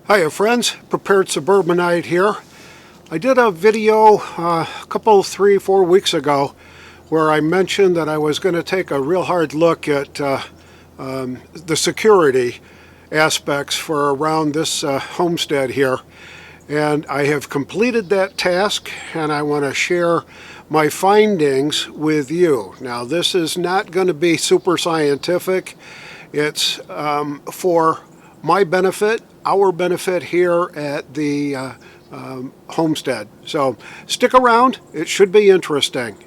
Hiya friends, Prepared Suburbanite here. I did a video a couple, 3-4 weeks ago where I mentioned that I was going to take a real hard look at the security aspects for around this homestead here. And I have completed that task, and I want to share my findings with you. Now, this is not going to be super scientific. It's for my benefit, our benefit here at the homestead. So stick around, it should be interesting.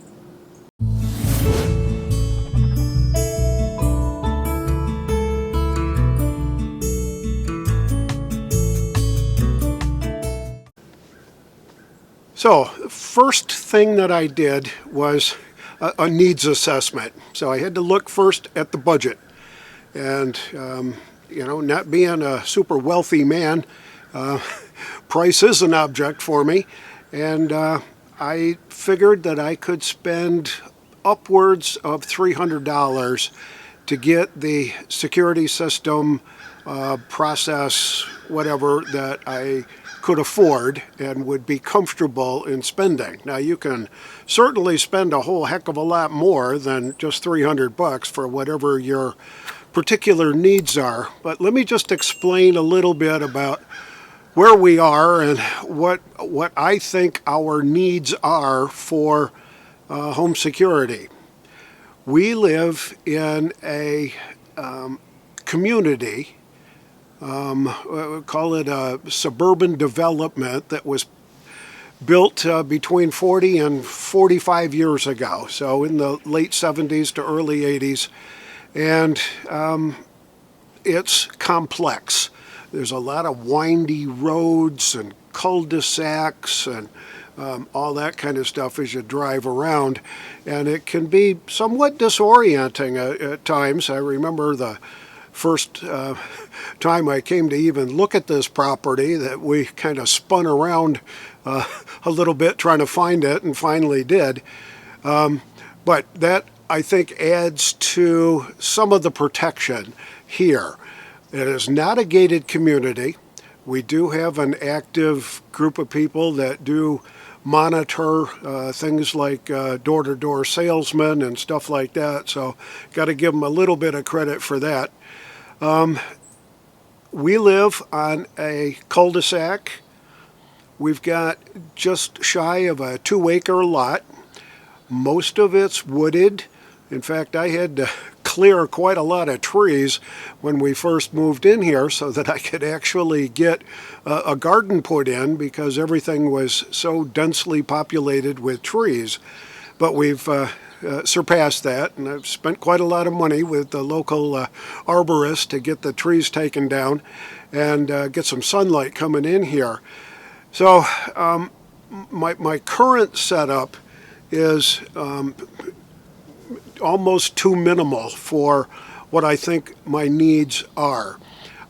So first thing that I did was a needs assessment. So I had to look first at the budget. And you know, not being a super wealthy man, price is an object for me. And I figured that I could spend upwards of $300 to get the security system, process, whatever that I could afford and would be comfortable in spending. Now, you can certainly spend a whole heck of a lot more than just $300 for whatever your particular needs are, but let me just explain a little bit about where we are and what I think our needs are for home security. We live in a community, call it a suburban development that was built between 40 and 45 years ago, so in the late 70s to early 80s. And it's complex. There's a lot of windy roads and cul-de-sacs and all that kind of stuff as you drive around. And it can be somewhat disorienting at times. I remember the first time I came to even look at this property that we kind of spun around a little bit trying to find it and finally did. But that, I think, adds to some of the protection here. It is not a gated community. We do have an active group of people that do monitor things like door-to-door salesmen and stuff like that, so got to give them a little bit of credit for that. We live on a cul-de-sac. We've got just shy of a 2-acre lot. Most of it's wooded. In fact, I had to clear quite a lot of trees when we first moved in here so that I could actually get a garden put in because everything was so densely populated with trees. But we've surpassed that, and I've spent quite a lot of money with the local arborist to get the trees taken down and get some sunlight coming in here. So my current setup is almost too minimal for what I think my needs are.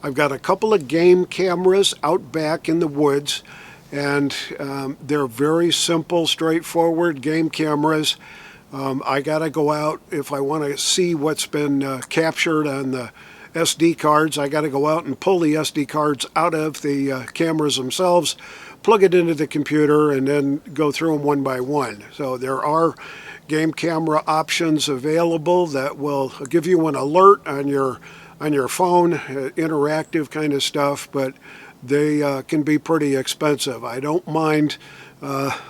I've got a couple of game cameras out back in the woods, and they're very simple, straightforward game cameras. I gotta go out if I want to see what's been captured on the SD cards. I gotta go out and pull the SD cards out of the cameras themselves, plug it into the computer, and then go through them one by one. So there are game camera options available that will give you an alert on your phone, interactive kind of stuff, but they can be pretty expensive. I don't mind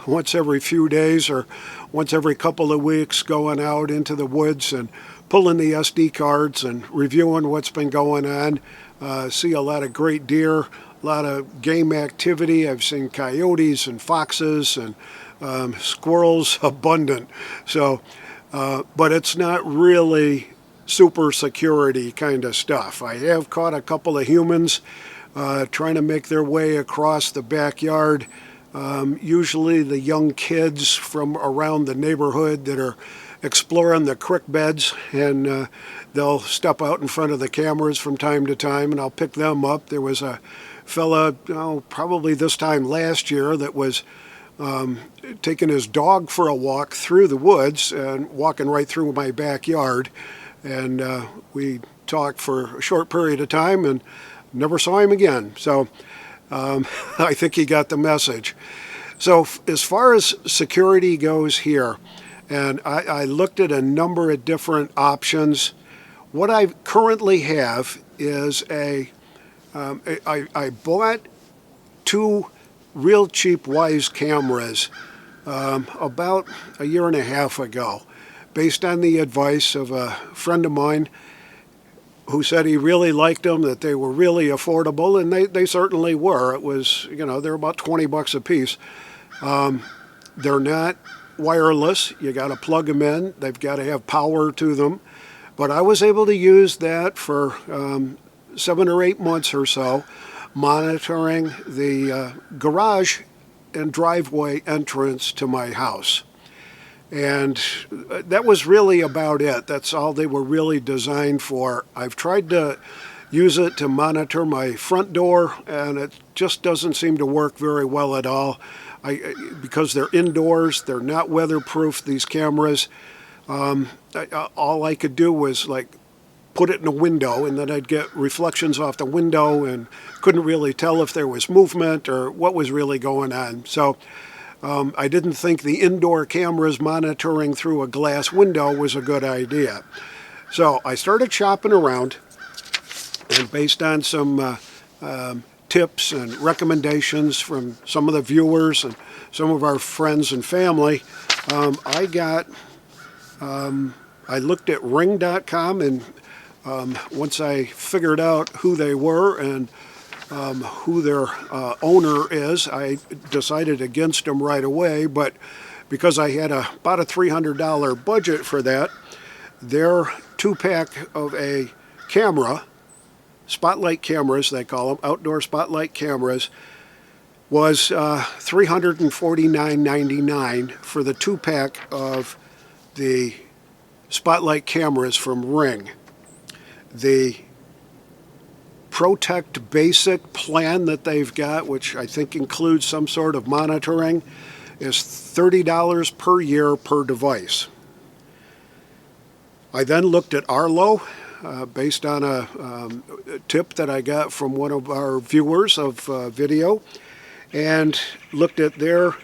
once every few days or once every couple of weeks going out into the woods and pulling the SD cards and reviewing what's been going on. See a lot of great deer, a lot of game activity. I've seen coyotes and foxes and squirrels abundant. So, but it's not really super security kind of stuff. I have caught a couple of humans trying to make their way across the backyard. Usually the young kids from around the neighborhood that are exploring the creek beds, and they'll step out in front of the cameras from time to time, and I'll pick them up. There was a fella, probably this time last year, that was taking his dog for a walk through the woods and walking right through my backyard. And we talked for a short period of time and never saw him again. So I think he got the message. So as far as security goes here, and I looked at a number of different options. What I currently have is I bought two real cheap Wyze cameras about a year and a half ago, based on the advice of a friend of mine who said he really liked them, that they were really affordable, and they certainly were. It was, they're about 20 bucks a piece. They're not wireless. You got to plug them in. They've got to have power to them. But I was able to use that for 7 or 8 months or so, monitoring the garage and driveway entrance to my house. And that was really about it. That's all they were really designed for. I've tried to use it to monitor my front door, and it just doesn't seem to work very well at all. Because they're indoors, they're not weatherproof, these cameras. All I could do was like put it in a window, and then I'd get reflections off the window and couldn't really tell if there was movement or what was really going on. So I didn't think the indoor cameras monitoring through a glass window was a good idea. So I started shopping around, and based on some tips and recommendations from some of the viewers and some of our friends and family, I looked at ring.com, and once I figured out who they were and who their owner is, I decided against them right away. But because I had about a $300 budget for that, their 2-pack of a camera, spotlight cameras they call them, outdoor spotlight cameras, was $349.99 for the 2-pack of the spotlight cameras from Ring. The Protect Basic plan that they've got, which I think includes some sort of monitoring, is $30 per year per device. I then looked at Arlo, based on a tip that I got from one of our viewers of video, and looked at their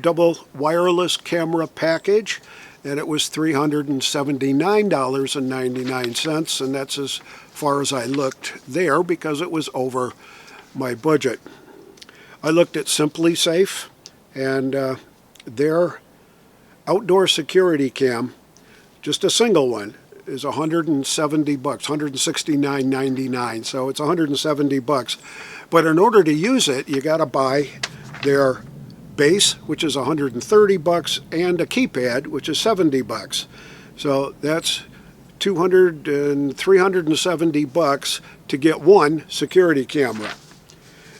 double wireless camera package, and it was $379.99, and that's as far as I looked there because it was over my budget. I looked at SimpliSafe, and their outdoor security cam, just a single one, is $170, $169.99, so it's $170. But in order to use it, you got to buy their base, which is $130, and a keypad, which is $70. So that's $370 to get one security camera.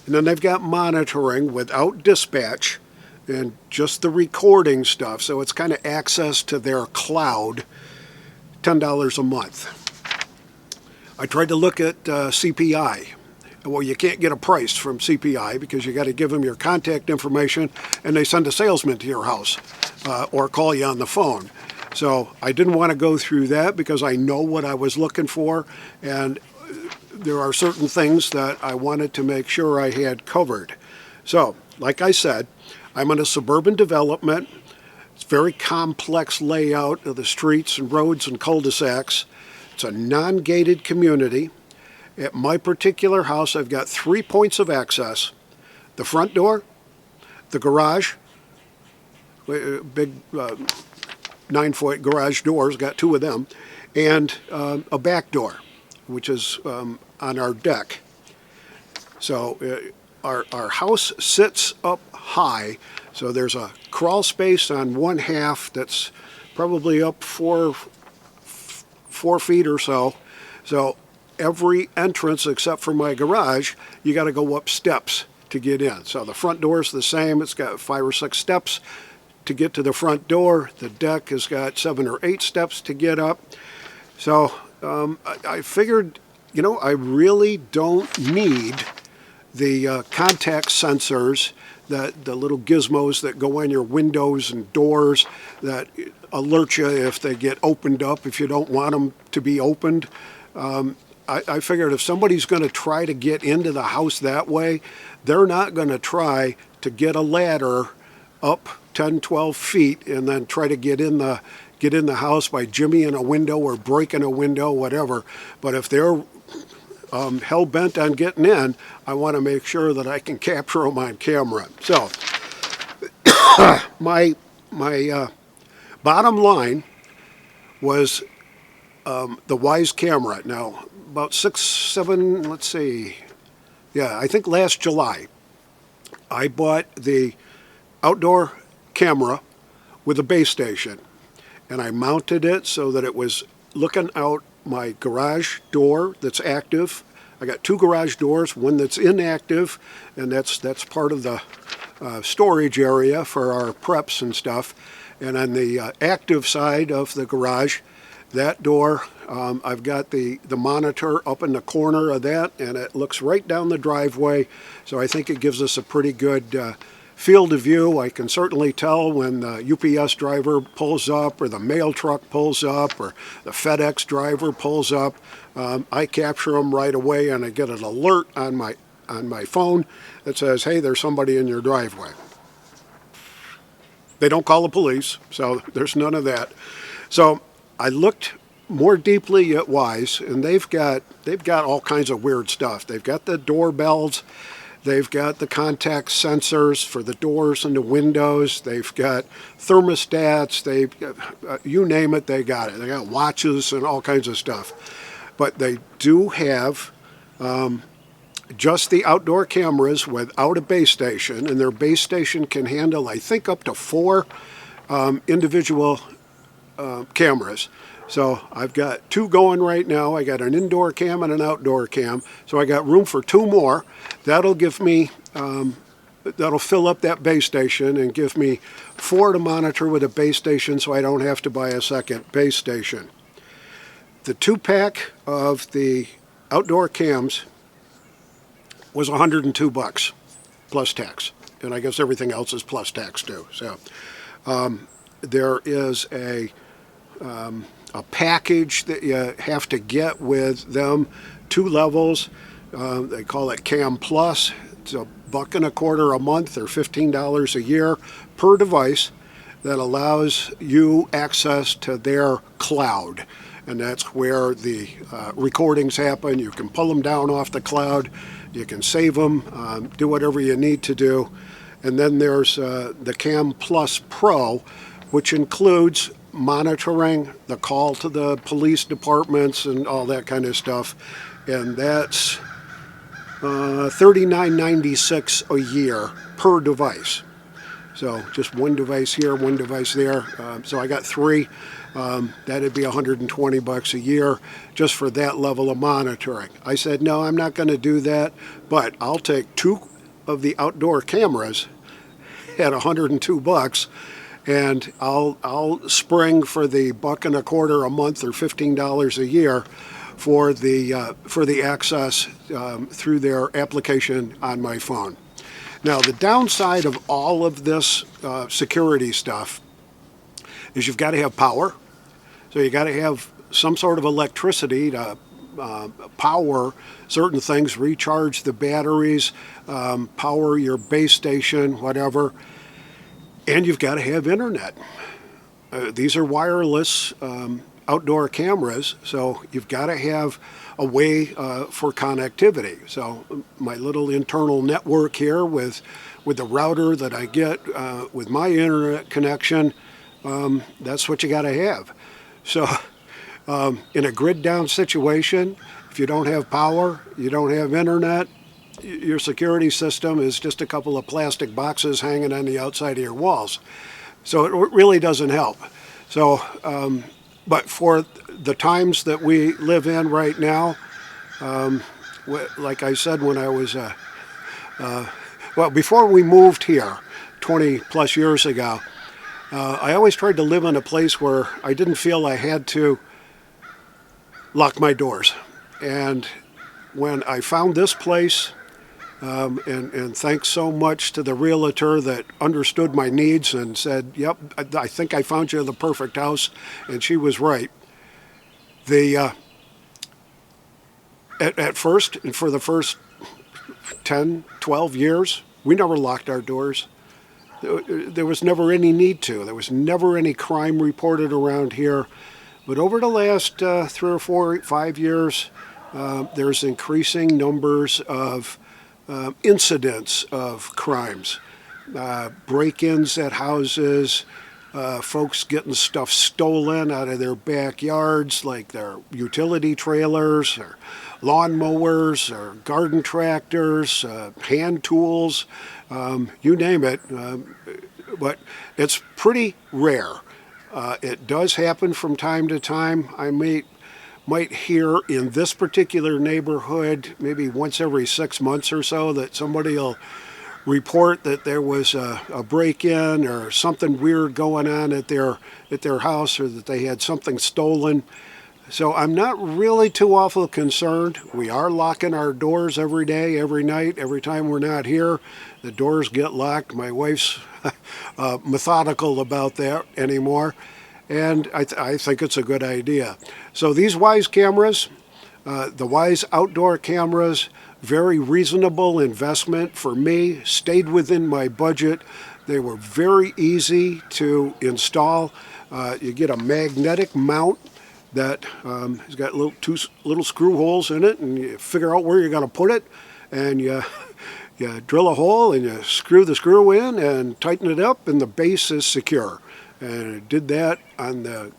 And then they've got monitoring without dispatch and just the recording stuff. So it's kind of access to their cloud, $10 a month. I tried to look at CPI. Well, you can't get a price from CPI because you got to give them your contact information, and they send a salesman to your house or call you on the phone. So I didn't want to go through that because I know what I was looking for, and there are certain things that I wanted to make sure I had covered. So, like I said, I'm in a suburban development. It's a very complex layout of the streets and roads and cul-de-sacs. It's a non-gated community. At my particular house, I've got 3 points of access: the front door, the garage, big 9-foot garage doors, got 2 of them, and a back door, which is on our deck. So our house sits up high, so there's a crawl space on one half that's probably up 4 feet or so. So every entrance except for my garage, you got to go up steps to get in. So the front door is the same. It's got 5 or 6 steps to get to the front door. The deck has got 7 or 8 steps to get up. So I figured, I really don't need the contact sensors, the little gizmos that go on your windows and doors that alert you if they get opened up, if you don't want them to be opened. I figured if somebody's going to try to get into the house that way, they're not going to try to get a ladder up 10, 12 feet and then try to get in the house by jimmying a window or breaking a window, whatever. But if they're hell-bent on getting in, I want to make sure that I can capture them on camera. So my bottom line was the Wyze camera. Now, about 6, 7, let's see, yeah, I think last July, I bought the outdoor camera with a base station, and I mounted it so that it was looking out my garage door that's active. I got 2 garage doors, one that's inactive, and that's part of the storage area for our preps and stuff. And on the active side of the garage, that door, I've got the monitor up in the corner of that, and it looks right down the driveway. So I think it gives us a pretty good field of view. I can certainly tell when the UPS driver pulls up, or the mail truck pulls up, or the FedEx driver pulls up. I capture them right away, and I get an alert on my phone that says, "Hey, there's somebody in your driveway." They don't call the police, so there's none of that. So I looked more deeply at Wyze, and they've got all kinds of weird stuff. They've got the doorbells. They've got the contact sensors for the doors and the windows. They've got thermostats. You name it, they got it. They got watches and all kinds of stuff. But they do have just the outdoor cameras without a base station, and their base station can handle, I think, up to 4 individual cameras. So I've got 2 going right now. I got an indoor cam and an outdoor cam. So I got room for 2 more. That'll give me, that'll fill up that base station and give me 4 to monitor with a base station, so I don't have to buy a second base station. The 2-pack of the outdoor cams was $102 plus tax. And I guess everything else is plus tax too. So there is a package that you have to get with them, 2 levels. They call it Cam Plus. It's $1.25 a month, or $15 a year per device, that allows you access to their cloud. And that's where the recordings happen. You can pull them down off the cloud. You can save them, do whatever you need to do. And then there's the Cam Plus Pro, which includes monitoring the call to the police departments and all that kind of stuff. And that's $39.96 a year per device. So just one device here, one device there. So I got 3. That'd be $120 a year just for that level of monitoring. I said, no, I'm not going to do that, but I'll take 2 of the outdoor cameras at $102, and I'll spring for the $1.25 a month, or $15 a year for the access through their application on my phone. Now, the downside of all of this security stuff is you've got to have power. So you got to have some sort of electricity to power certain things, recharge the batteries, power your base station, whatever. And you've got to have internet. These are wireless outdoor cameras, so you've got to have a way for connectivity. So my little internal network here with the router that I get with my internet connection, that's what you got to have. So in a grid down situation, if you don't have power, you don't have internet, your security system is just a couple of plastic boxes hanging on the outside of your walls. So it really doesn't help. So, but for the times that we live in right now, like I said, when I was, well, before we moved here 20 plus years ago, I always tried to live in a place where I didn't feel I had to lock my doors. And when I found this place, and thanks so much to the realtor that understood my needs and said, yep, I think I found you the perfect house, and she was right. The At first, and for the first 10, 12 years, we never locked our doors. There was never any need to. There was never any crime reported around here. But over the last 3 or 4, 5 years, there's increasing numbers of incidents of crimes, break-ins at houses, folks getting stuff stolen out of their backyards, like their utility trailers or lawnmowers or garden tractors, hand tools, you name it. But it's pretty rare. It does happen from time to time. I might hear in this particular neighborhood maybe once every 6 months or so that somebody will report that there was a break-in or something weird going on at their house, or that they had something stolen. So I'm not really too awful concerned. We are locking our doors every day, every night, every time we're not here. The doors get locked. My wife's methodical about that anymore. And I think it's a good idea. So these Wyze cameras, the Wyze outdoor cameras, very reasonable investment for me, stayed within my budget. They were very easy to install. You get a magnetic mount that has got two little screw holes in it, and you figure out where you're going to put it, and you drill a hole and you screw the screw in and tighten it up, and the base is secure. And I did that on the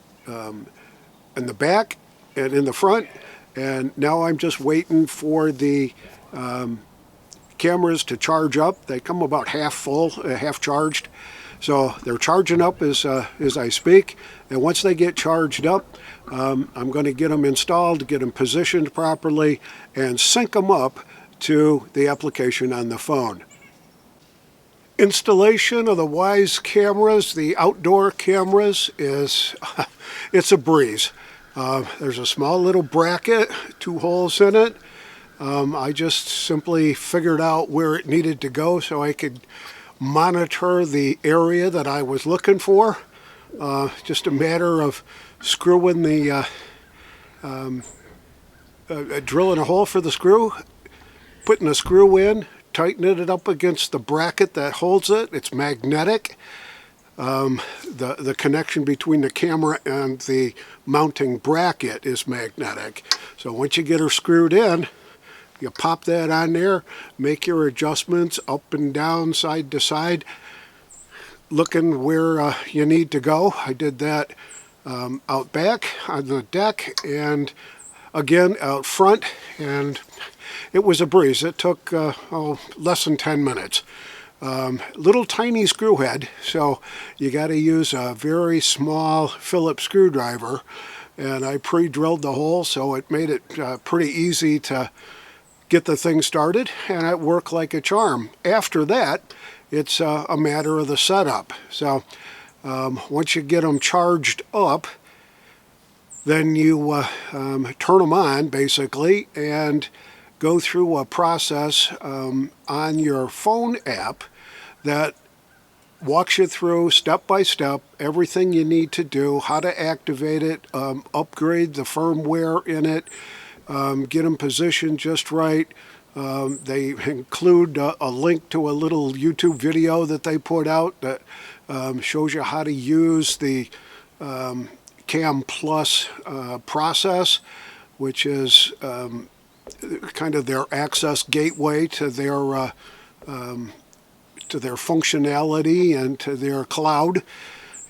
in the back and in the front, and now I'm just waiting for the cameras to charge up. They come about half full, half charged, so they're charging up as I speak. And once they get charged up, I'm going to get them installed, get them positioned properly, and sync them up to the application on the phone. Installation of the Wyze cameras, the outdoor cameras, it's a breeze. There's a small little bracket, 2 holes in it. I just simply figured out where it needed to go so I could monitor the area that I was looking for. Just a matter of screwing drilling a hole for the screw, putting a screw in, tightening it up against the bracket that holds it. It's magnetic. The connection between the camera and the mounting bracket is magnetic. So once you get her screwed in, you pop that on there, make your adjustments up and down, side to side, looking where you need to go. I did that out back on the deck and again out front, and it was a breeze. It took less than 10 minutes. Little tiny screw head, so you got to use a very small Phillips screwdriver, and I pre-drilled the hole, so it made it pretty easy to get the thing started, and it worked like a charm. After that, it's a matter of the setup. So once you get them charged up, then you turn them on basically and go through a process on your phone app that walks you through step by step everything you need to do, how to activate it, upgrade the firmware in it, get them positioned just right. They include a link to a little YouTube video that they put out that shows you how to use the Cam Plus process, which is kind of their access gateway to their functionality and to their cloud.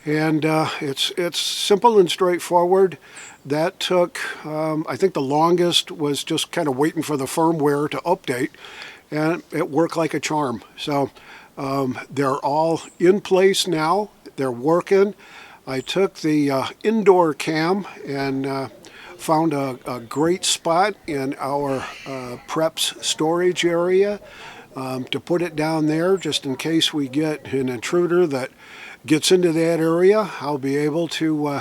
And it's simple and straightforward. That took, I think the longest was just kind of waiting for the firmware to update, and it worked like a charm. So they're all in place now. They're working. I took the indoor cam and found a great spot in our preps storage area to put it down there, just in case we get an intruder that gets into that area. I'll be able to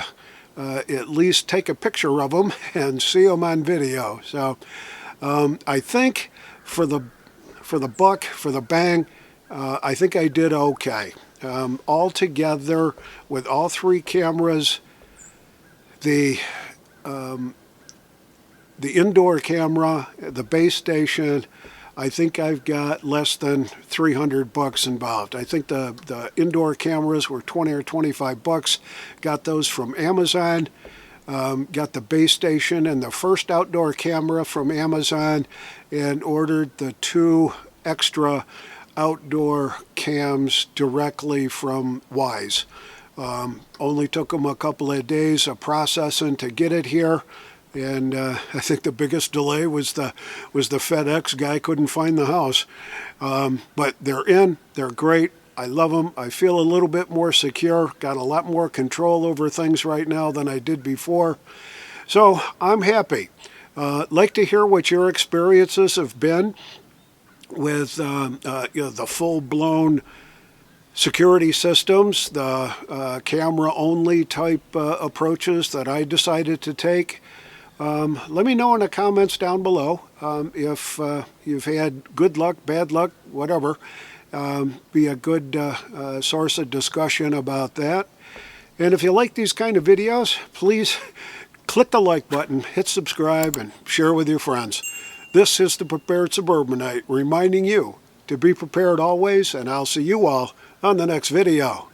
at least take a picture of them and see them on video. So I think for the buck, for the bang, I think I did okay. All together with all 3 cameras, the the indoor camera, the base station, I think I've got less than $300 involved. I think the indoor cameras were 20 or 25 bucks. Got those from Amazon. Got the base station and the first outdoor camera from Amazon, and ordered the 2 extra outdoor cams directly from Wyze. Only took them a couple of days of processing to get it here. And I think the biggest delay was the FedEx guy couldn't find the house. But they're in. They're great. I love them. I feel a little bit more secure. Got a lot more control over things right now than I did before. So I'm happy. Like to hear what your experiences have been with the full-blown security systems, the camera-only type approaches that I decided to take. Let me know in the comments down below if you've had good luck, bad luck, whatever. Be a good source of discussion about that. And if you like these kind of videos, please click the like button, hit subscribe, and share with your friends. This is the Prepared Suburbanite reminding you to be prepared always, and I'll see you all on the next video.